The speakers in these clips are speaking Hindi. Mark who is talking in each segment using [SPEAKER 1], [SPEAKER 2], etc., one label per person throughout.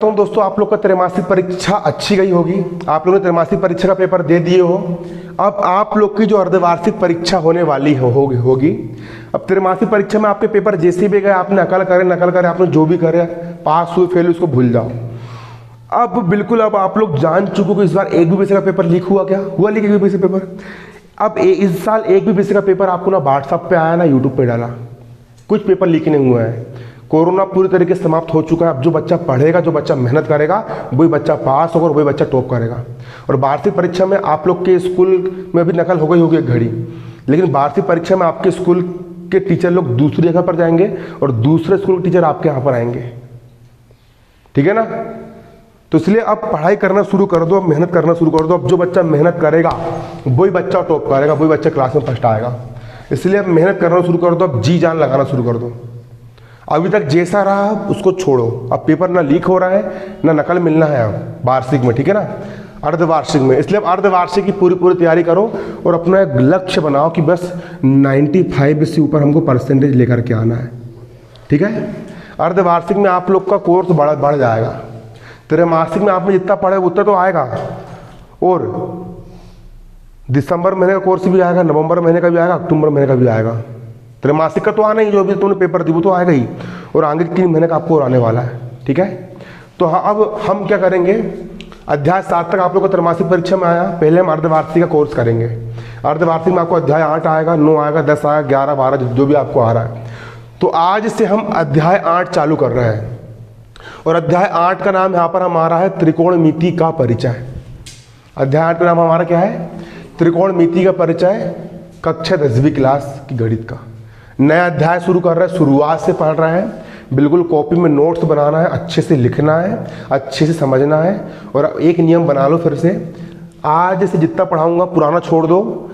[SPEAKER 1] तो दोस्तों आप लोग का त्रैमासिक परीक्षा अच्छी गई होगी। आप लोगों ने त्रैमासिक परीक्षा का पेपर दे दिए हो। अब आप लोग की जो अर्धवार्षिक परीक्षा होने वाली होगी। अब त्रैमासिक परीक्षा में आपके पेपर जैसे भी गए, आपने नकल करे आपने जो भी करे, पास हुए फेल उसको भूल जाओ। अब बिल्कुल अब आप लोग जान चुके हो कि इस बार एक भी विषय का पेपर लीक हुआ, क्या हुआ लीक एक भी विषय पेपर। अब इस साल एक भी विषय का पेपर आपको ना व्हाट्सएप पे आया ना यूट्यूब पे डाला, कुछ पेपर लीक नहीं हुआ है। कोरोना पूरी तरीके से समाप्त हो चुका है। अब जो बच्चा पढ़ेगा, जो बच्चा मेहनत करेगा, वही बच्चा पास होगा और वही बच्चा टॉप करेगा। और वार्षिक परीक्षा में आप लोग के स्कूल में भी नकल हो गई होगी एक घड़ी, लेकिन वार्षिक परीक्षा में आपके स्कूल के टीचर लोग दूसरी जगह पर जाएंगे और दूसरे स्कूल के टीचर आपके यहाँ पर आएंगे, ठीक है ना। तो इसलिए अब पढ़ाई करना शुरू कर दो, अब मेहनत करना शुरू कर दो। अब जो बच्चा मेहनत करेगा वही बच्चा टॉप करेगा, वही बच्चा क्लास में फर्स्ट आएगा। इसलिए अब मेहनत करना शुरू कर दो, अब जी जान लगाना शुरू कर दो। अभी तक जैसा रहा उसको छोड़ो। अब पेपर ना लीक हो रहा है ना नकल मिलना है अब वार्षिक में, ठीक है ना, अर्धवार्षिक में। इसलिए अब अर्धवार्षिक की पूरी तैयारी करो और अपना एक लक्ष्य बनाओ कि बस 95 से ऊपर हमको परसेंटेज लेकर के आना है, ठीक है। अर्धवार्षिक में आप लोग का कोर्स बढ़ जाएगा। त्रैमासिक में आपने जितना पढ़े उतना तो आएगा, और दिसंबर महीने का कोर्स भी आएगा, नवंबर महीने का भी आएगा, अक्टूबर महीने का भी आएगा। त्रैमासिक का तो आना ही, जो भी तुमने पेपर दी वो तो आएगा ही, और आगे 3 महीने का आपको और आने वाला है, ठीक है। तो अब हम क्या करेंगे, अध्याय 7 तक आप लोग का त्रैमासिक परीक्षा में आया। पहले हम अर्धवार्षिक का कोर्स करेंगे। अर्धवार्षिक में आपको अध्याय 8 आएगा, 9 आएगा, 10 आएगा, 11, 12 जो भी आपको आ रहा है। तो आज से हम अध्याय 8 चालू कर रहे हैं, और अध्याय 8 का नाम यहाँ पर हमारा है त्रिकोणमिति का परिचय। अध्याय 8 का नाम हमारा क्या है, त्रिकोणमिति का परिचय, कक्षा 10वीं क्लास की गणित का नया अध्याय शुरू कर रहे हैं। शुरुआत से पढ़ रहे हैं, बिल्कुल कॉपी में नोट्स बनाना है, अच्छे से लिखना है, अच्छे से समझना है। और एक नियम बना लो फिर से, आज से जितना पढ़ाऊंगा पुराना छोड़ दो।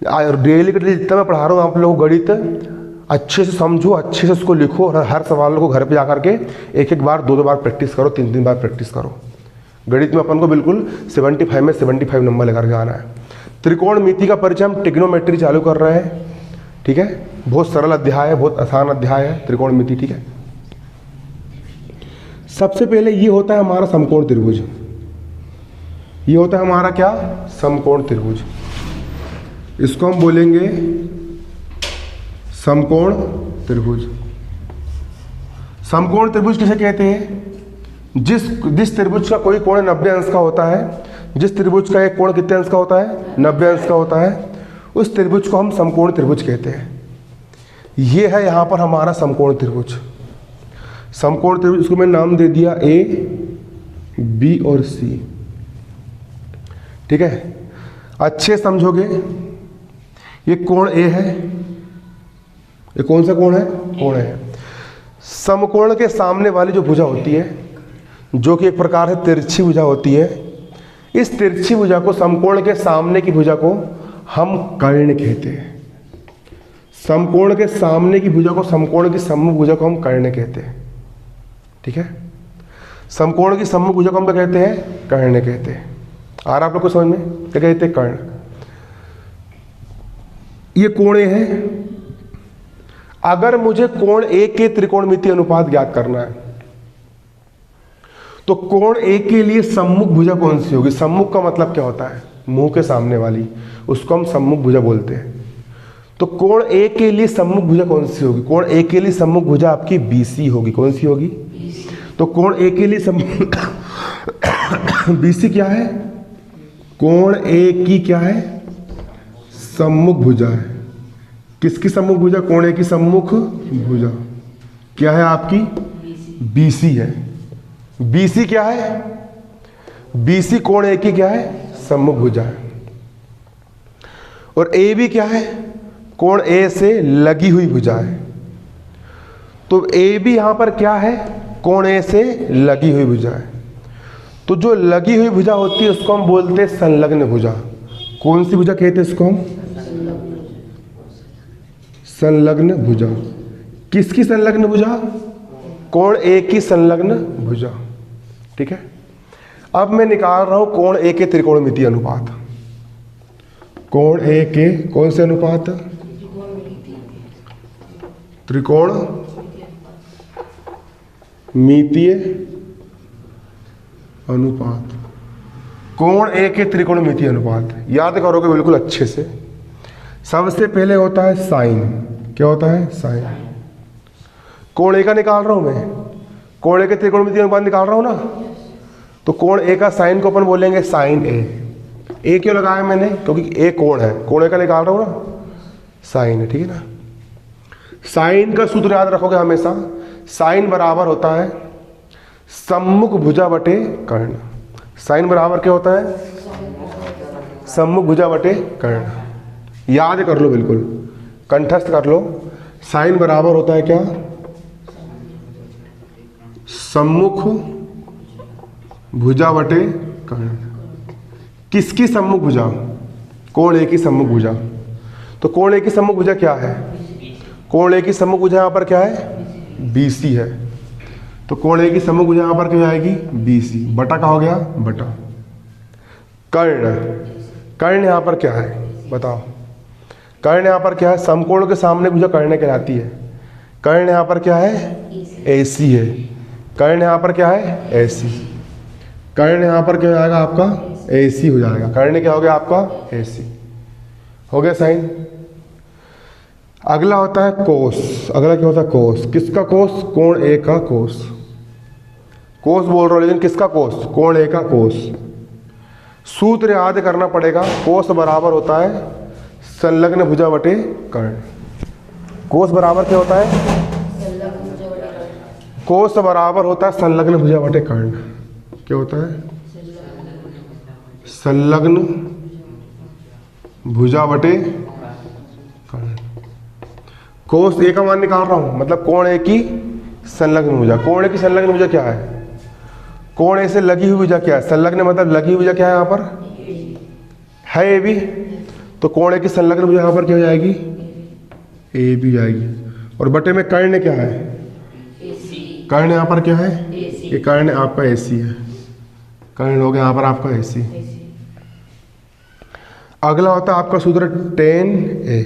[SPEAKER 1] डेली के डेली जितना मैं पढ़ा रहा हूँ आप लोगों को गणित, अच्छे से समझो, अच्छे से उसको लिखो, और हर सवाल को घर पे जा करके एक बार 2 बार प्रैक्टिस करो, 3 बार प्रैक्टिस करो। गणित में अपन को बिल्कुल 75 में 75 नंबर लेकर के आना है। त्रिकोणमिति का परिचय हम ट्रिग्नोमेट्री चालू कर रहे हैं, ठीक है। बहुत सरल अध्याय है, बहुत आसान अध्याय है त्रिकोणमिति, ठीक है। सबसे पहले ये होता है हमारा समकोण त्रिभुज। ये होता है हमारा क्या, समकोण त्रिभुज। इसको हम बोलेंगे समकोण त्रिभुज। समकोण त्रिभुज किसे कहते हैं, जिस त्रिभुज का कोई कोण 90 अंश का होता है, जिस त्रिभुज का एक कोण कितने अंश का होता है, 90 अंश का होता है, उस त्रिभुज को हम समकोण त्रिभुज कहते हैं। ये है यहाँ पर हमारा समकोण त्रिभुज। समकोण त्रिभुज, इसको मैंने नाम दे दिया ए, बी और सी, ठीक है। अच्छे समझोगे, ये कोण ए है, ये कौन सा कोण है, कोण है। समकोण के सामने वाली जो भुजा होती है, जो कि एक प्रकार से तिरछी भुजा होती है, इस तिरछी भुजा को, समकोण के सामने की भुजा को हम कर्ण कहते हैं। समकोण के सामने की भुजा को, समकोण की सम्मुख भुजा को हम कर्ण कहते हैं, ठीक है। समकोण की सम्मुख भुजा को हम क्या कहते हैं, कर्ण कहते हैं। आ रहा आप लोग को समझ में, क्या कहते हैं, कर्ण। ये कोण ए है। अगर मुझे कोण ए के त्रिकोणमिति अनुपात ज्ञात करना है, तो कोण ए के लिए सम्मुख भुजा कौन सी होगी। सम्मुख का मतलब क्या होता है, मुंह के सामने वाली, उसको हम सम्मुख भुजा बोलते हैं। तो कोण ए के लिए सम्मुख भुजा कौन सी होगी, कोण ए के लिए सम्मुख भुजा आपकी बीसी होगी। कौन सी होगी, तो कोण ए के लिए बीसी क्या है, कोण ए की क्या है, सम्मुख भुजा है। किसकी सम्मुख भुजा, कोण ए की सम्मुख भुजा क्या है आपकी, बीसी है। बीसी क्या है, बीसी कोण ए की क्या है, सम्मुख भुजा है। और ए भी क्या है, कोण ए से लगी हुई भुजा है। तो ए भी यहां पर क्या है, कोण ए से लगी हुई भुजा है। तो जो लगी हुई भुजा होती है उसको हम बोलते हैं संलग्न भुजा। कौन सी भुजा कहते हैं इसको हम, संलग्न भुजा। किसकी संलग्न भुजा, कोण ए की संलग्न भुजा, ठीक है। अब मैं निकाल रहा हूं कोण ए के त्रिकोणमिति अनुपात। कोण ए के कौन से अनुपात, त्रिकोण मितीय अनुपात, कोण ए के त्रिकोणमितीय अनुपात। याद करोगे बिल्कुल अच्छे से। सबसे पहले होता है साइन। क्या होता है? साइन। कोण ए का निकाल रहा हूं मैं, कोण ए के त्रिकोणमितीय अनुपात निकाल रहा हूं ना, तो कोण ए का साइन को अपन बोलेंगे साइन ए। ए क्यों लगाया मैंने? क्योंकि ए कोण है, कोण ए का निकाल रहा हूं ना, साइन है। ठीक है ना। साइन का सूत्र याद रखोगे हमेशा, साइन बराबर होता है सम्मुख भुजा बटे कर्ण। साइन बराबर क्या होता है? सम्मुख भुजा बटे कर्ण। याद कर लो, बिल्कुल कंठस्थ कर लो। साइन बराबर होता है क्या? सम्मुख भुजा बटे कर्ण। किसकी सम्मुख भुजा? कोण ए की सम्मुख भुजा। तो कोण ए की सम्मुख भुजा क्या है? कोण ए की सम्मुख भुजा यहां पर क्या है? BC है। तो कोण ए की सम्मुख भुजा यहां पर क्या आएगी? BC। बटा का हो गया बटा। कर्ण, कर्ण यहां पर क्या है बताओ? कर्ण यहां पर क्या है? समकोण के सामने भुजा कर्ण कहलाती है। कर्ण यहां पर क्या है? AC है। कर्ण यहां पर क्या है? AC। कर्ण यहां पर क्या हो जाएगा आपका? AC हो जाएगा। कर्ण क्या हो गया आपका? AC हो गया साइन। अगला होता है कोस। अगला क्या होता है? कोस। किसका कोस? कोण ए का कोस। कोस बोल रहा हूं लेकिन किसका कोस? कोण ए का कोस। सूत्र याद करना पड़ेगा। कोस बराबर होता है संलग्न भुजा बटे कर्ण। कोस बराबर क्या होता है? कोस बराबर होता है संलग्न भुजा बटे कर्ण। क्या होता है? संलग्न भुजा बटे कर्ण। कोस ए का मान निकाल रहा हूं, मतलब कोण ए की संलग्न भुजा। कोण ए की संलग्न भुजा क्या है? कोण ए से लगी हुई भुजा क्या है? संलग्न मतलब लगी हुई भुजा क्या है यहां पर? है ए बी। तो कोण ए की संलग्न भुजा यहां पर क्या हो जाएगी? ए बी जाएगी। और बटे में कर्ण क्या है? कर्ण यहां पर क्या है? ये कर्ण आपका AC है। कर्ण हो गया यहां पर आपका AC। अगला होता है आपका सूत्र tan A,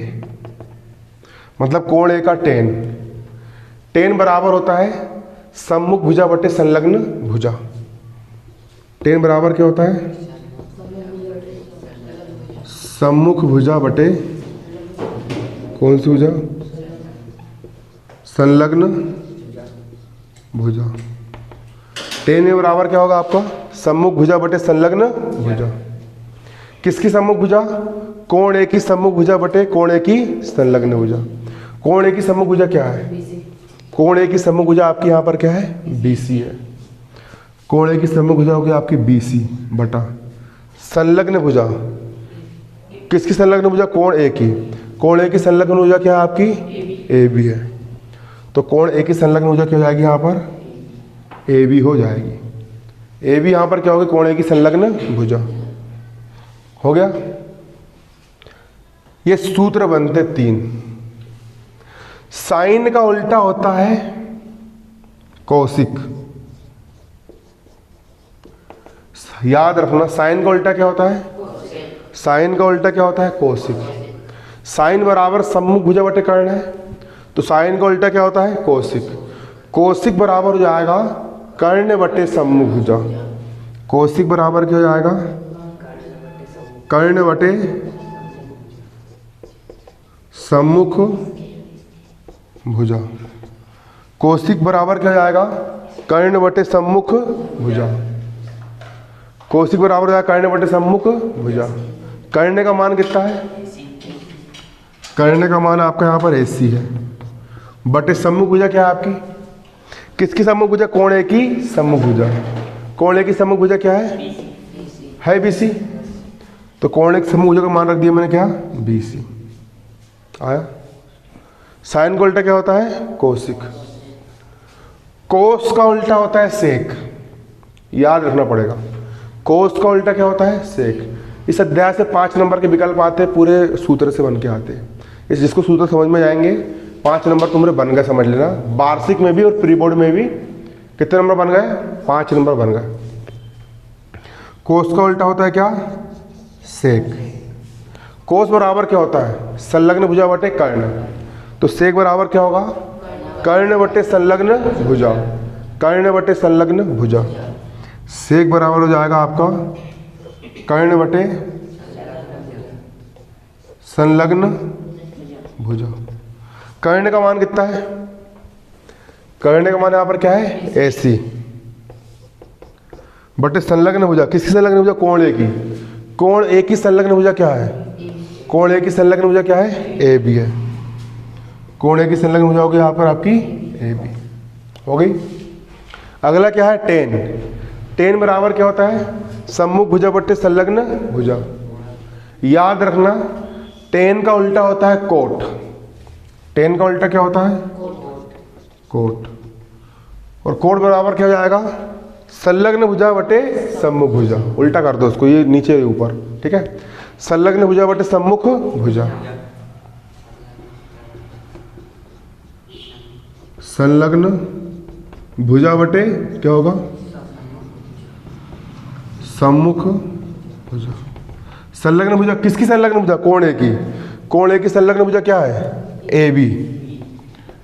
[SPEAKER 1] मतलब कोण ए का tan। tan बराबर होता है सम्मुख भुजा बटे संलग्न भुजा। tan बराबर क्या होता है? सम्मुख भुजा बटे कौन सी भुजा? संलग्न भुजा। tan ए बराबर क्या होगा आपका? सम्मुख भुजा बटे संलग्न भुजा। किसकी सम्मुख भुजा? कोण ए की सम्मुख भुजा बटे कोण ए की संलग्न भुजा। कोण ए की सम्मुख भुजा क्या है? कोण ए की सम्मुख भुजा आपकी यहां पर क्या है? BC है। कोण ए की सम्मुख भुजा होगी आपकी BC बटा संलग्न भुजा। किसकी संलग्न भुजा? कोण ए की। कोण ए की संलग्न भुजा क्या है आपकी? AB है। तो कोण ए की संलग्न भुजा क्या हो जाएगी यहां पर? AB हो जाएगी। AB यहां पर क्या होगी? कोण ए की संलग्न भुजा। हो गया। ये सूत्र बनते 3। साइन का उल्टा होता है कौशिक। याद रखना, साइन का उल्टा क्या होता है? साइन का उल्टा क्या होता है? कौशिक। साइन बराबर सम्मुख भुजा बटे कर्ण है, तो साइन का उल्टा क्या होता है? कौशिक। कौशिक बराबर हो जाएगा कर्ण बटे सम्मुख भुजा। कौशिक बराबर क्या हो जाएगा? कर्ण बटे सम्मुख भुजा। कौशिक बराबर क्या हो जाएगा? कर्ण बटे सम्मुख भुजा। कौशिक बराबर हो जाएगा कर्ण बटे सम्मुख भुजा। कर्ण का मान कितना है? कर्ण का मान आपका यहाँ पर AC है बटे सम्मुख भुजा क्या है आपकी? किसकी सम्मुख भुजा? कोण ए की सम्मुख भुजा। कोण ए की सम्मुख भुजा क्या है? है BC। तो कोण ए की सम्मुख भुजा का मान रख दिया मैंने क्या? BC आया। साइन का उल्टा क्या होता है? कौशिक। कोस का उल्टा होता है सेक। याद रखना पड़ेगा, कोस का उल्टा क्या होता है? सेक। इस अध्याय से 5 नंबर के विकल्प आते हैं, पूरे सूत्र से बन के आते हैं। इस जिसको सूत्र समझ में जाएंगे 5 नंबर तुम्हारे बन गए, समझ लेना। वार्षिक में भी और प्री बोर्ड में भी कितने नंबर बन गए? 5 नंबर बन गए। कोस का उल्टा होता है क्या? सेक। कोस बराबर क्या होता है? संलग्न भुजा बटे कर्ण। तो सेक बराबर क्या होगा? कर्ण बटे संलग्न भुजा। कर्ण बटे संलग्न भुजा। सेक बराबर हो जाएगा आपका कर्ण बटे संलग्न भुजा। कर्ण का मान कितना है? कर्ण का मान यहां पर क्या है? AC बटे संलग्न भुजा। किसकी संलग्न भुजा? कोण A की। कोण A की संलग्न भुजा क्या है? कोण A की संलग्न भुजा क्या है? AB है। कोण A की संलग्न भुजा होगी यहां पर आपकी AB हो गई। अगला क्या है? टेन। टेन बराबर क्या होता है? सम्मुख भुजा बटे संलग्न भुजा। याद रखना टेन का उल्टा होता है कोट। टेन का उल्टा क्या होता है? कोट। और कोट बराबर क्या हो जाएगा? संलग्न भुजा बटे सम्मुख भुजा। उल्टा कर दो उसको, ये नीचे ऊपर, ठीक है। संलग्न भुजा बटे सम्मुख भुजा। संलग्न भुजा बटे क्या होगा? सम्मुख भुजा। संलग्न भुजा किसकी संलग्न भुजा? कोण A की। कोण A की संलग्न भुजा क्या है? AB।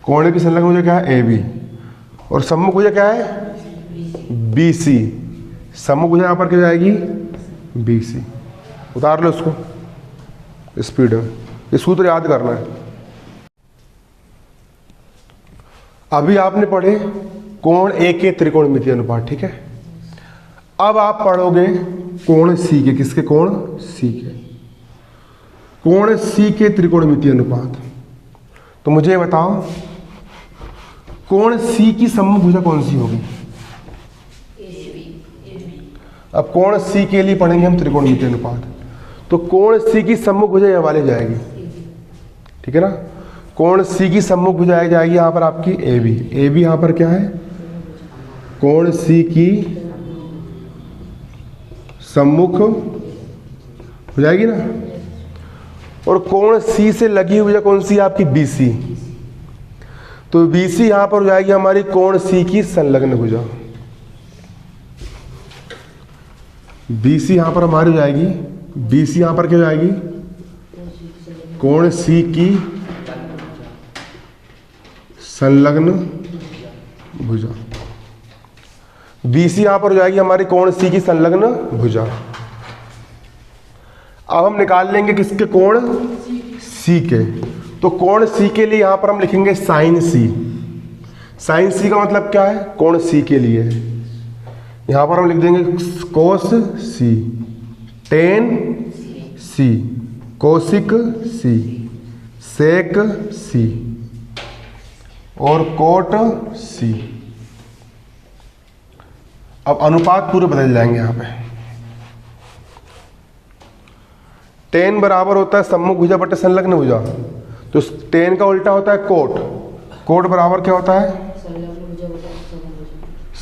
[SPEAKER 1] कोण A की संलग्न भुजा क्या है? AB। और सम्मुख भुजा क्या है? BC। सम्मुख भुजा यहां पर क्या जाएगी? BC। उतार लो इसको स्पीड में, ये सूत्र याद करना है। अभी आपने पढ़े कोण A के त्रिकोणमितीय अनुपात, ठीक है। अब आप पढ़ोगे कोण C के। किसके? कोण C के। कोण C के त्रिकोणमितीय अनुपात। तो मुझे बताओ कोण C की सम्मुख भुजा कौन सी होगी? अब कोण C के लिए पढ़ेंगे हम त्रिकोणमितीय अनुपात। तो कोण C की सम्मुख भुजा यह वाले जाएगी, ठीक है ना। कोण C की सम्मुख भुजा जाएगी यहां पर आपकी AB। AB यहां पर क्या है? कोण C की सम्मुख हो जाएगी ना। और कोण C से लगी हुई भुजा कौन सी है आपकी? BC। तो BC यहां पर हो जाएगी हमारी कोण C की संलग्न भुजा। BC यहां पर हमारी हो जाएगी, BC यहां पर क्या हो जाएगी? कोण C की संलग्न भुजा। BC यहां पर हो जाएगी हमारी कोण C की संलग्न भुजा। अब हम निकाल लेंगे किसके? कोण C के। तो कोण C के लिए यहां पर हम लिखेंगे साइन C। साइन C का मतलब क्या है? कोण C के लिए है। यहां पर हम लिख देंगे कोस C, ten C, cosec C, सेक C और कोट C। अब अनुपात पूरे बदल जाएंगे यहां पे। टेन बराबर होता है सम्मुख भुजा बटे संलग्न भुजा। तो टेन का उल्टा होता है कोट। कोट बराबर क्या होता है?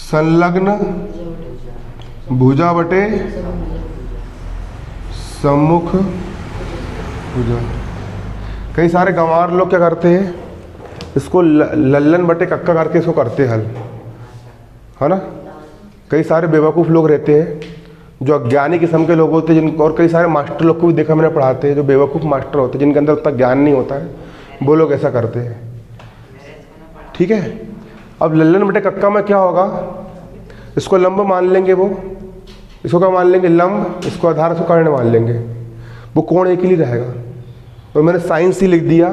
[SPEAKER 1] संलग्न भुजा बटे सम्मुख भुजा। कई सारे गंवार लोग क्या करते हैं, इसको लल्लन बटे कक्का करके इसको करते हैं हल, है ना। कई सारे बेवकूफ़ लोग रहते हैं जो अज्ञानी किस्म के लोग होते हैं, जिनको और कई सारे मास्टर लोग को भी देखा मैंने पढ़ाते हैं जो बेवकूफ़ मास्टर होते हैं, जिनके अंदर उतना ज्ञान नहीं होता है, वो लोग ऐसा करते हैं, ठीक है। अब लल्लन बटे कक्का में क्या होगा? इसको लंब मान लेंगे, वो इसको क्या मान लेंगे? लंब। इसको आधार, इसको कर्ण मान लेंगे। वो कोण एक ही रहेगा। तो मैंने साइन C लिख दिया,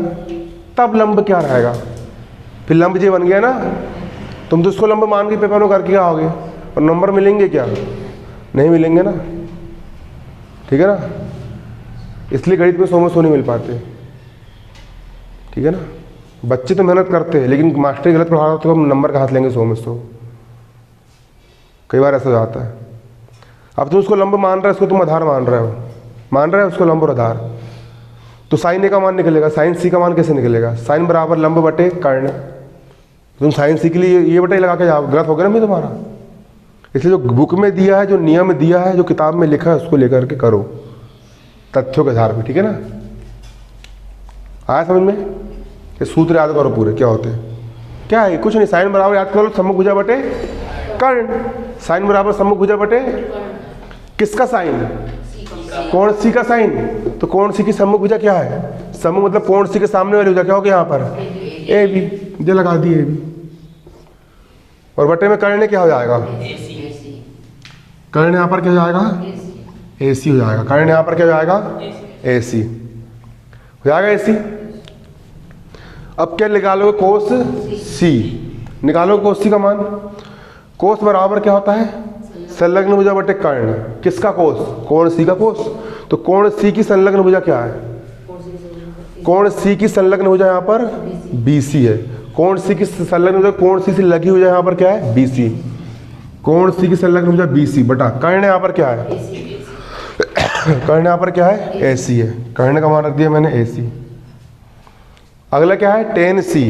[SPEAKER 1] तब लंब क्या रहेगा? फिर लंब जे बन गया ना। तुम तो उसको लंब मान के पेपर में करके आओगे और नंबर मिलेंगे क्या? नहीं मिलेंगे ना, ठीक है ना। इसलिए गणित में 100 में 100 नहीं मिल पाते, ठीक है ना। बच्चे तो मेहनत करते हैं, लेकिन मास्टर गलत पढ़ा तो हम नंबर का हाथ लेंगे 100 में 100। कई बार ऐसा हो जाता है। अब तुम उसको लंब मान रहे हो, उसको तुम आधार मान रहे हो, उसको लंब और आधार। तो साइन A का मान निकलेगा, साइन C का मान कैसे निकलेगा? साइन बराबर लंब बटे कर्ण। तुम साइन C के लिए ये बटे लगा के जाओ, गलत हो गया ना भी तुम्हारा। इसलिए जो बुक में दिया है, जो नियम दिया है, जो किताब में लिखा है, उसको लेकर के करो तथ्यों के आधार पर, ठीक है ना। आया समझ में? ये सूत्र याद करो पूरे क्या होते हैं। क्या है? कुछ नहीं, साइन बराबर याद करो सम्मुख भुजा बटे कर्ण। साइन बराबर सम्मुख भुजा बटे किसका साइन? कोण C का साइन। तो कोण C की सम्मुख भुजा क्या है? सम्मुख मतलब कोण C के सामने वाली भुजा क्या होगी यहाँ पर? AB। जो लगा दी AB। और बटे में कर्ण क्या हो जाएगा? कर्ण यहाँ पर क्या हो जाएगा, AC हो जाएगा। कर्ण यहाँ पर क्या हो जाएगा, AC हो जाएगा, AC। अब क्या निकालोगे, कोस C निकालोगे, कोस C का मान। कोस बराबर क्या होता है, संलग्न भुजा बटे कर्ण। किसका कोस, कोण C का कोस। तो कोण C की संलग्न भुजा क्या है, कोण C की संलग्न भुजा यहाँ पर BC है। कोण C की संलग्न भुजा कोण C से लगी भुजा यहाँ पर क्या है, BC। कोण C की संलग्न भुजा BC बटा कर्ण यहाँ पर क्या है, कर्ण यहाँ पर क्या है, AC है। कर्ण का मान रख दिया मैंने AC। अगला क्या है, tan C,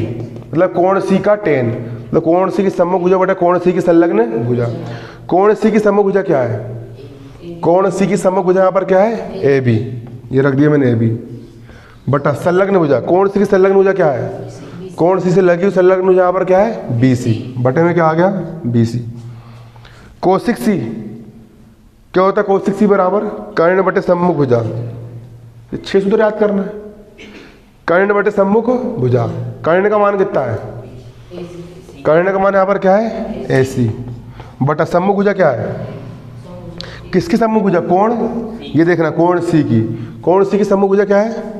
[SPEAKER 1] मतलब कोण C का tan, मतलब कोण C की सम्मुख भुजा बटा कोण C की संलग्न भुजा। कोण C की सम्मुख भुजा क्या है, कोण C की सम्मुख भुजा यहाँ पर क्या है, AB, ये रख दिया मैंने AB बटा संलग्न भुजा। कोण C की संलग्न भुजा क्या है, कोण C से लगी हुई संलग्न भुजा यहाँ पर क्या है, BC बटे में क्या आ गया, BC। कोसिक C क्या होता है, कोसिक C बराबर कर्ण बटे सम्मुख भुजा। 6 सूत्र याद करना है, कर्ण बटे सम्मुख भुजा। कर्ण का मान कितना है, कर्ण का मान यहाँ पर क्या है, AC बटा सम्मुख भुजा क्या है, किसकी सम्मुख भुजा, कोण, ये देखना कोण C की, कोण C की सम्मुख भुजा क्या है,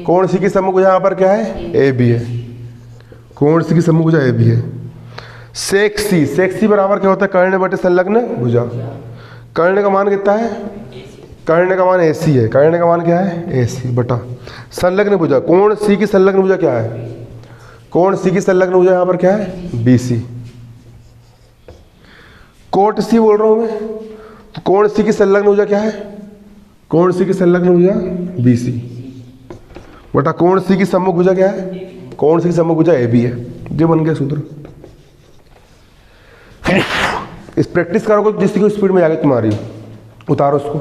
[SPEAKER 1] कोण C की सम्मुख भुजा यहाँ पर क्या है, AB है। कोण C की सम्मुख भुजा AB है। सेक C, सेक C बराबर क्या होता है, कर्ण बटे संलग्न भुजा। कर्ण का मान कितना है, कर्ण का मान AC है। कर्ण का मान क्या है, AC बटा संलग्न भुजा। कोण C की संलग्न भुजा क्या है, कोण C की संलग्न भुजा यहाँ पर क्या है, BC। कोट C बोल रहा हूँ मैं, तो कोण C की संलग्न भुजा क्या है, कोण C की संलग्न भुजा BC बटा कोण C की सम्मुख भुजा क्या है, कोण C की सम्मुख भुजा AB है। ये बन गया सूत्र। इस प्रैक्टिस करोगे जिसकी को स्पीड में जाएगी तुम्हारी, उतारो उसको।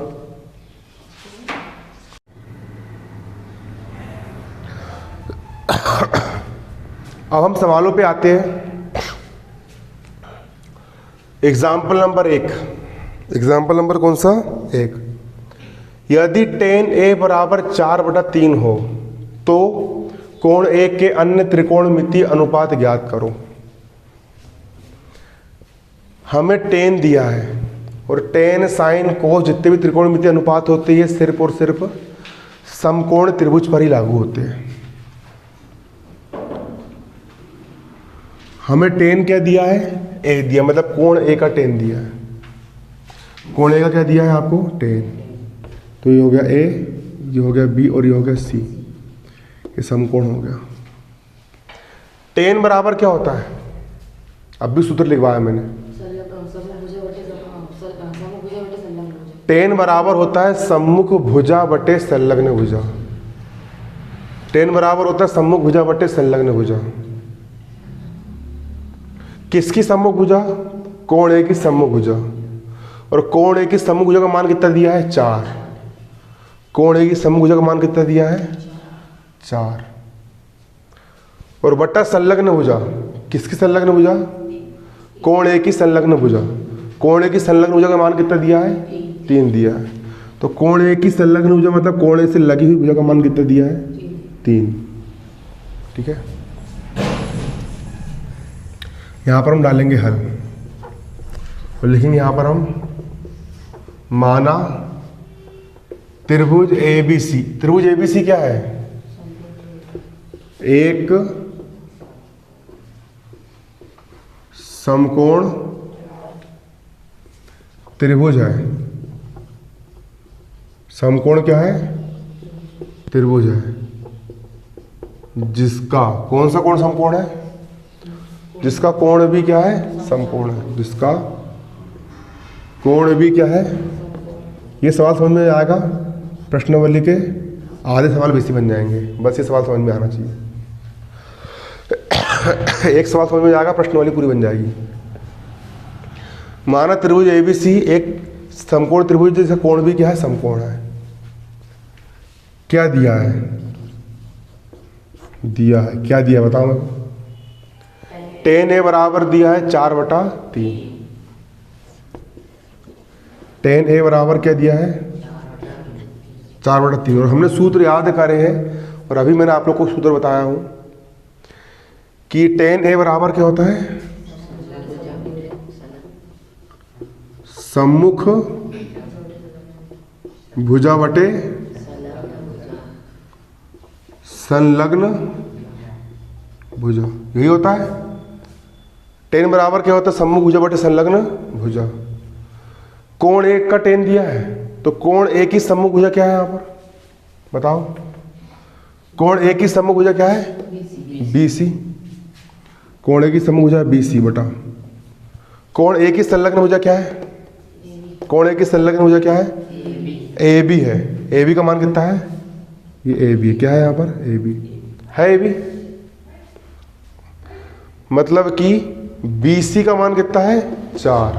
[SPEAKER 1] अब हम सवालों पे आते हैं। एग्जाम्पल नंबर 1, एग्जाम्पल नंबर कौन सा, 1। यदि tan A बराबर 4/3 हो तो कोण A के अन्य त्रिकोणमितीय अनुपात ज्ञात करो। हमें tan दिया है और tan sin cos जितने भी त्रिकोणमितीय अनुपात होते हैं सिर्फ और सिर्फ समकोण त्रिभुज पर ही लागू होते हैं। हमें tan क्या दिया है, A दिया, मतलब कोण A का tan दिया है। कोण A का क्या दिया है आपको, tan। तो ये हो गया A, ये हो गया B और ये हो गया C, ये समकोण हो गया। tan बराबर क्या होता है, अब भी सूत्र लिखवाया मैंने। tan बराबर होता है सम्मुख भुजा बटे संलग्न भुजा। tan बराबर होता है सम्मुख भुजा बटे संलग्न भुजा। किसकी सम्मुख भुजा, कोण A की सम्मुख भुजा। और कोण A की सम्मुख भुजा का मान कितना दिया है, 4। कोण A की सम्मुख भुजा का मान कितना दिया है, 4। और बटा संलग्न भुजा, किसकी संलग्न भुजा, कोण A की संलग्न भुजा। कोण A की संलग्न भुजा का मान कितना दिया है, 3 दिया है। तो कोण A की संलग्न भुजा मतलब कोण A से लगी हुई भुजा का मान कितना दिया है, 3। ठीक है, यहाँ पर हम डालेंगे हल और लिखेंगे यहाँ पर हम, माना त्रिभुज ABC। त्रिभुज ABC क्या है, एक समकोण त्रिभुज है। समकोण क्या है, त्रिभुज है, जिसका कौन सा कोण समकोण है, जिसका कोण भी क्या है, समकोण है, जिसका कोण भी क्या है। ये सवाल समझ में आएगा, प्रश्नावली के आधे सवाल वैसे बन जाएंगे, बस ये सवाल समझ में आना चाहिए। एक सवाल समझ में आएगा, प्रश्नावली पूरी बन जाएगी। माना त्रिभुज ABC एक समकोण त्रिभुज जिसका कोण भी क्या है, समकोण है। क्या दिया है, दिया है, क्या दिया बताओ मेरे को। tan A बराबर दिया है 4/3। tan A बराबर क्या दिया है, 4/3। और हमने सूत्र याद करे हैं और अभी मैंने आप लोग को सूत्र बताया हूं कि tan A बराबर क्या होता है, सम्मुख भुजा बटे संलग्न भुजा, यही होता है। टेन बराबर क्या होता है? सम्मुख भुजा बटे संलग्न भुजा। कोण एक का टेन दिया है, तो कोण एक की सम्मुख भुजा क्या है यहाँ पर बताओ? कोण एक की सम्मुख भुजा क्या है? BC। कोण एक की सम्मुख भुजा BC बटा कोण एक की संलग्न भुजा क्या है? कोण एक की संलग्न भुजा क्या है? AB है। AB का मान कितना है? ये AB क्या है यहाँ पर? AB है। AB मतलब कि BC का मान कितना है? 4,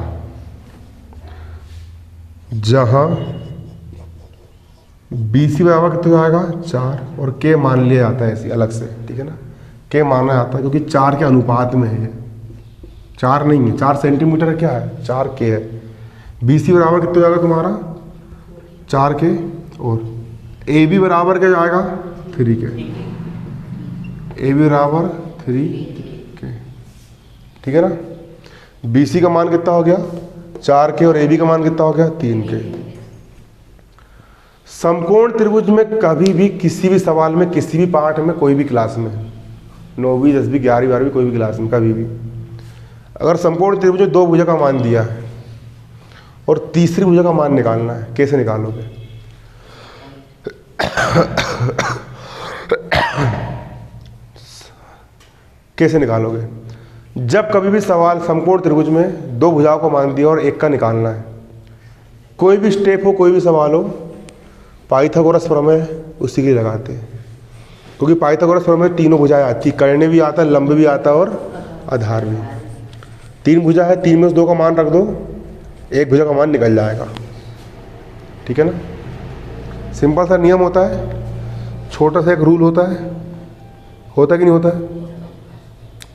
[SPEAKER 1] जहां BC बराबर कितना आएगा? 4, और K मान लिया जाता है ऐसी अलग से, ठीक है ना? K माना जाता है क्योंकि 4 के अनुपात में है। 4 नहीं है, 4 सेंटीमीटर क्या है? 4 K है। BC बराबर कितना जाएगा तुम्हारा? 4 K, और AB बराबर क्या जाएगा? 3 K। AB बराबर 3 K, ठीक है ना? BC का मान कितना हो गया? 4 K, और AB का मान कितना हो गया? 3 K। समकोण त्रिभुज में कभी भी किसी भी सवाल में, किसी भी पाठ में, कोई भी क्लास में, 9वीं 10वीं 11वीं 12वीं कोई भी क्लास में, कभी भी अगर समकोण त्रिभुज में 2 भुजा का मान दिया है और तीसरी भुजा का मान निकालना है, कैसे निकालोगे? कैसे निकालोगे? जब कभी भी सवाल समकोण त्रिभुज में 2 भुजाओं का मान दिया और एक का निकालना है, कोई भी स्टेप हो, कोई भी सवाल हो, पाइथागोरस प्रमेय उसी के लिए लगाते हैं। क्योंकि पाइथागोरस प्रमेय में तीनों भुजाएं आती, कर्ण भी आता है, लंब भी आता है और आधार भी। 3 भुजा है, 3 में से 2 का मान रख दो, 1 भुजा का मान निकल जाएगा, ठीक है ना? सिंपल सा नियम होता है, छोटा सा एक रूल होता है कि नहीं होता है?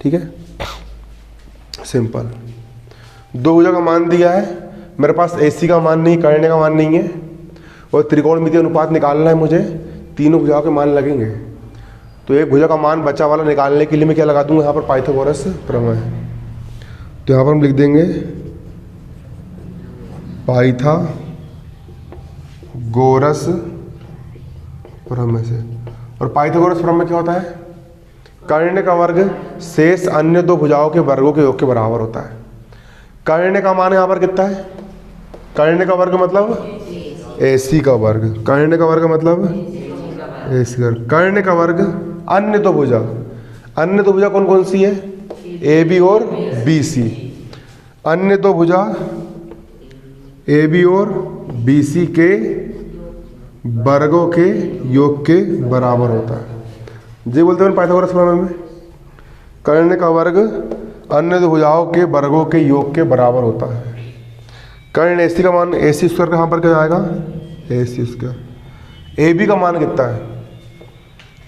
[SPEAKER 1] ठीक है, सिंपल। 2 भुजा का मान दिया है, मेरे पास AC का मान नहीं, कर्ण का मान नहीं है, और त्रिकोणमितीय अनुपात निकालना है मुझे, तीनों भुजाओं के मान लगेंगे। तो एक भुजा का मान बचा वाला निकालने के लिए मैं क्या लगा दूंगा यहाँ पर? पाइथागोरस प्रमेय। तो यहाँ पर हम लिख देंगे पाइथागोरस प्रमेय से। और पाइथागोरस प्रमेय क्या होता है? कर्ण का वर्ग शेष अन्य 2 भुजाओं के वर्गों के योग के बराबर होता है। कर्ण का मान यहाँ पर कितना है? कर्ण का वर्ग मतलब AC का वर्ग। कर्ण का वर्ग मतलब AC का। कर्ण का वर्ग अन्य 2 भुजा, अन्य 2 भुजा कौन कौन सी है? AB और BC। अन्य 2 भुजा AB और BC के वर्गों के योग के बराबर होता है। जी बोलते हैं पाइथागोरस प्रमेय में, कर्ण का वर्ग अन्य 2 भुजाओं के वर्गों के योग के बराबर होता है। कर्ण AC का मान AC स्क्वायर का यहाँ पर क्या जाएगा? AC square. AB का मान कितना है?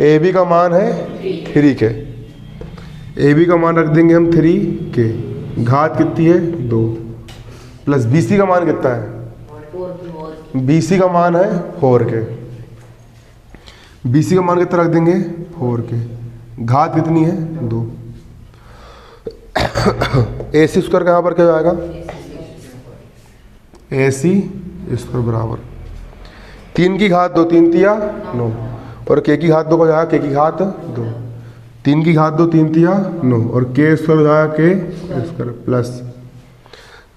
[SPEAKER 1] AB का मान है 3 K। AB का मान रख देंगे हम 3 K, घात कितनी है? 2, प्लस BC का मान कितना है? BC का मान है 4 K। BC का मान कितना रख देंगे? 4 K, घात कितनी है? 2। AC स्क्वायर का यहाँ पर क्या जाएगा? AC स्क्वायर बराबर 3 की घात 2, 3 तिया 9, और K की घात 2 का जाएगा K की घात 2, 3 की घात 2, 3 तिया 9, और K स्क्वायर हो जाएगा K स्क्वायर प्लस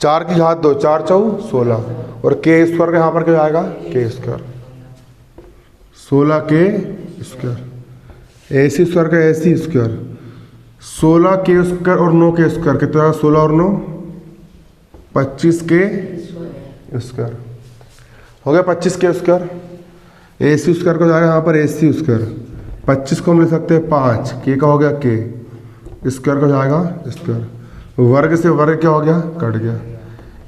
[SPEAKER 1] 4 की घात 2, 4 चौ 16, और K स्क्वायर का यहाँ पर क्या जाएगा? K square 16 K square. AC square का AC स्क्वायर 16 K स्क्वायर और 9 K स्क्वायर कितना? 16 और 9 25 K स्क्वायर हो गया। 25 K स्क्वायर। AC स्क्वायर को जाएगा यहाँ पर AC स्क्वायर, 25 को हम ले सकते हैं 5, K का हो गया K स्क्वायर का जाएगा स्क्वायर, वर्ग से वर्ग क्या हो गया? कट गया।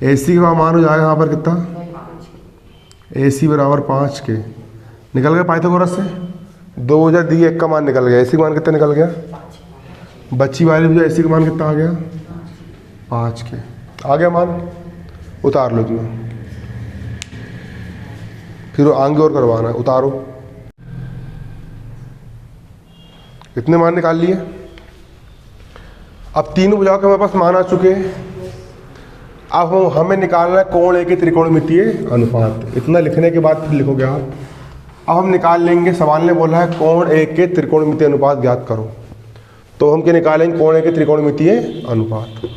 [SPEAKER 1] AC का मान हो जाएगा यहाँ पर कितना? AC बराबर 5 K। निकल गया पाइथागोरस से। 2 भुजा दी, 1 का मान निकल गया। AC का मान कितना निकल गया? बच्ची वाली भुजा AC का मान कितना आ गया? 5 K आ गया मान। उतार लो तुम्हें, फिर आगे और करवाना है। उतारो, इतने मान निकाल लिए। अब तीनों भुजाओं के हमारे पास मान आ चुके हैं। अब हमें निकालना है कोण ए के त्रिकोणमितीय अनुपात। इतना लिखने के बाद फिर लिखोगे आप। अब हम निकाल लेंगे, सवाल ने बोला है कोण ए के त्रिकोणमितीय अनुपात ज्ञात करो, तो हम क्या निकालेंगे, कोण ए के त्रिकोणमितीय अनुपात।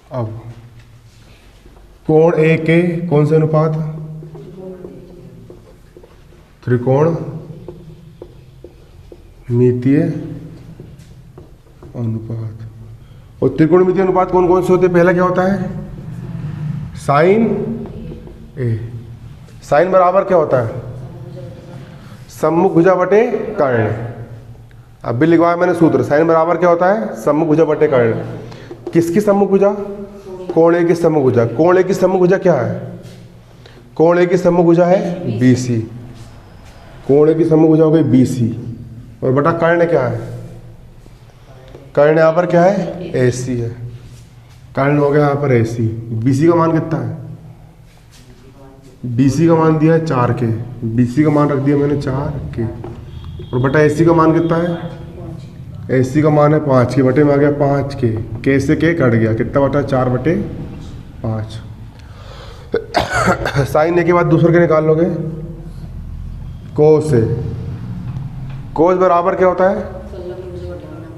[SPEAKER 1] अब कोण ए के कौन से अनुपात, त्रिकोण मितीय अनुपात। और त्रिकोणमितीय अनुपात कौन कौन से होते हैं, पहला क्या होता है, साइन ए। साइन बराबर क्या होता है, सम्मुख भुजा बटे कर्ण। अब भी लिखवाया मैंने सूत्र, साइन बराबर क्या होता है, सम्मुख भुजा बटे कर्ण। किसकी सम्मुख भुजा, कोण ए की सम्मुख भुजा। कोण ए की सम्मुख भुजा क्या है, कोण ए की सम्मुख भुजा है BC। कोण ए की सम्मुख भुजा हो गई BC और बटा कर्ण क्या है, कर्ण यहाँ पर क्या है AC है। कर्ण हो गया यहाँ पर AC। BC का मान कितना है, BC का मान दिया है 4 के, BC का मान रख दिया मैंने 4 के, और बटा AC का मान कितना है, AC का मान है 5 के, बटे में आ गया 5 के से के कट गया, कितना बटा 4 बटे 5। साइन ए के बाद दूसरे के निकाल लोगे, कोस ए। कोस बराबर क्या होता है,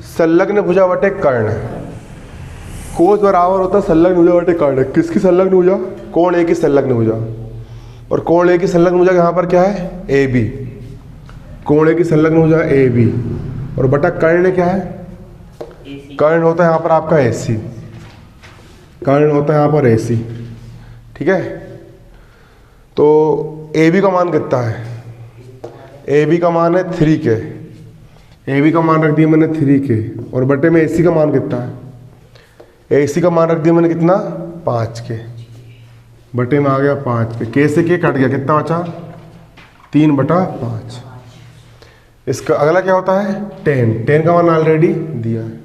[SPEAKER 1] संलग्न भुजा बटे कर्ण। कोस बराबर होता है संलग्न भुजा बटे कर्ण। किसकी संलग्न भुजा, कोण ए की संलग्न भुजा। और कोण ए की संलग्न भुजा यहाँ पर क्या है, AB। कोण ए की संलग्न भुजा AB और बटा कर्ण क्या है, कर्ण होता है यहाँ पर आपका AC। कर्ण होता है यहाँ पर AC, ठीक है। तो AB का मान कितना है, AB का मान है 3 के। AB का मान रख दिया मैंने 3 के, और बटे में AC का मान कितना है, AC का मान रख दिया मैंने कितना 5 के, बटे में आ गया 5 के से के कट गया, कितना बचा 3 बटा 5। इसका अगला क्या होता है, टेन का मान ऑलरेडी दिया है।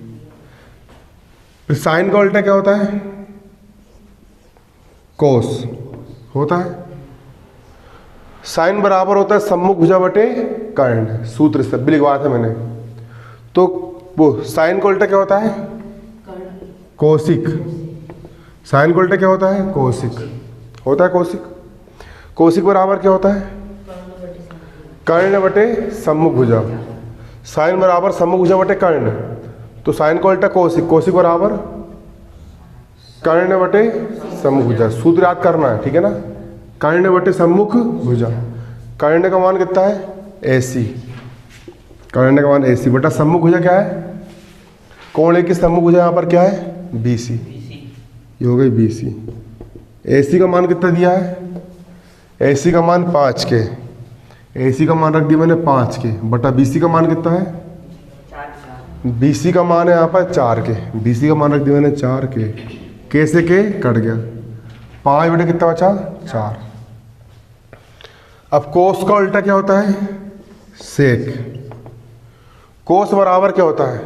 [SPEAKER 1] फिर साइन का उल्टा क्या होता है, कोस होता है। साइन बराबर होता है सम्मुख भुजा बटे कर्ण, सूत्र से भी लिखवाया था मैंने। तो वो साइन का उल्टा क्या होता है, कोसिक। साइन का उल्टा क्या होता है, कोसिक होता है, कोसिक। कोसिक बराबर क्या होता है, कर्ण बटे सम्मुख भुजा। साइन बराबर सम्मुख भुजा बटे कर्ण, तो साइन का उल्टा कोसिक। कोसिक बराबर कर्ण बटे सम्मुख भुजा। सूत्र याद करना है, ठीक है ना, कर्ण बटे सम्मुख भुजा। कर्ण का मान कितना है AC। कर्ण का मान AC बटा सम्मुख भुजा क्या है, कोण ए की सम्मुख भुजा यहाँ पर क्या है BC। ये हो गई BC। AC का मान कितना दिया है, AC का मान 5 के। AC का मान रख दिया मैंने 5 के, बटा BC का मान कितना है, BC का मान है यहाँ पर 4 के। BC का मान रख दिया मैंने 4 के से के कट गया, 5 बटे कितना बचा 4। अब कोस का उल्टा क्या होता है, सेक। कोस बराबर क्या होता है,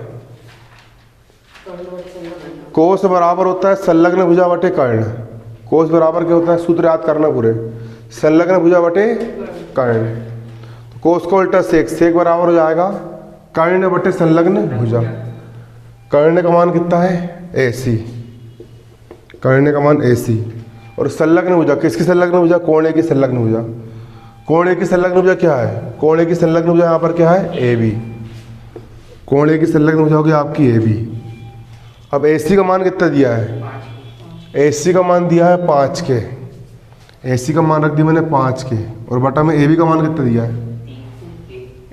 [SPEAKER 1] कोस बराबर होता है संलग्न भुजा बटे कर्ण। कोस बराबर क्या होता है, सूत्र याद करना पूरे, संलग्न भुजा बटे कर्ण। तो कोस का उल्टा सेक। सेक बराबर हो जाएगा कर्ण बटे संलग्न भुजा। कर्ण का मान कितना है AC। कर्ण का मान AC और संलग्न भुजा, किसकी संलग्न भुजा, कोण ए की संलग्न भुजा। कोण ए की संलग्न भुजा क्या है, कोण ए की संलग्न भुजा यहाँ पर क्या है AB। कोण ए की संलग्न भुजा होगी आपकी AB। अब AC का मान कितना दिया है, AC का मान दिया है 5 के। AC का मान रख दिया मैंने 5 के, और बटा में AB का मान कितना दिया है,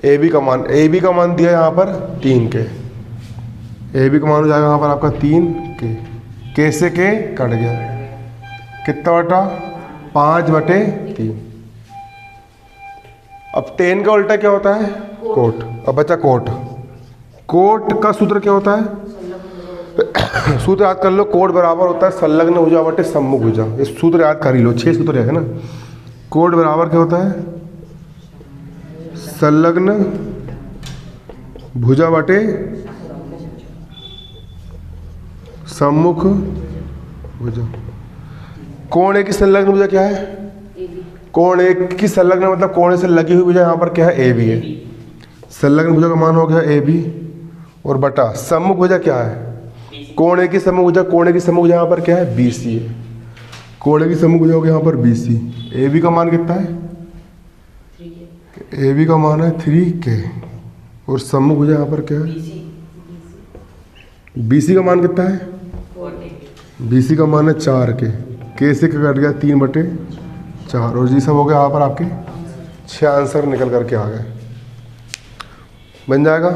[SPEAKER 1] AB का मान दिया है यहाँ पर 3 के। AB का मान हो जाएगा यहाँ पर आपका 3 के से के कट गया, कितना बटा 5 बटे 3। अब टेन का उल्टा क्या होता है, कोट। अब बचा कोट। कोट का सूत्र क्या होता है, सूत्र याद कर लो, कोट बराबर होता है संलग्न भुजा बटे सम्मुख भुजा। ये सूत्र याद कर ही लो, 6 सूत्र है ना। कोट बराबर क्या होता है, संलग्न भुजा बटे सम्मुख भुजा। कोण ए की संलग्न भुजा क्या है? कोण ए की संलग्न मतलब कोण से लगी हुई भुजा यहाँ पर क्या है? ए बी है। संलग्न भुजा का मान हो गया ए बी और बटा सम्मुख भुजा क्या है? कोण ए की सम्मुख भुजा, कोण ए की सम्मुख भुजा यहाँ पर क्या है? बी सी है। कोण ए की सम्मुख भुजा हो गया यहाँ पर बी सी। ए बी का मान कितना है? ए बी का मान है 3K और सम्मुख भुजा यहाँ पर क्या है? बी सी का मान कितना है? बी सी का मान है 4K। K से कट गया 3/4 और जी सब हो गया यहाँ पर आपके 6 आंसर निकल करके आ गए। बन जाएगा।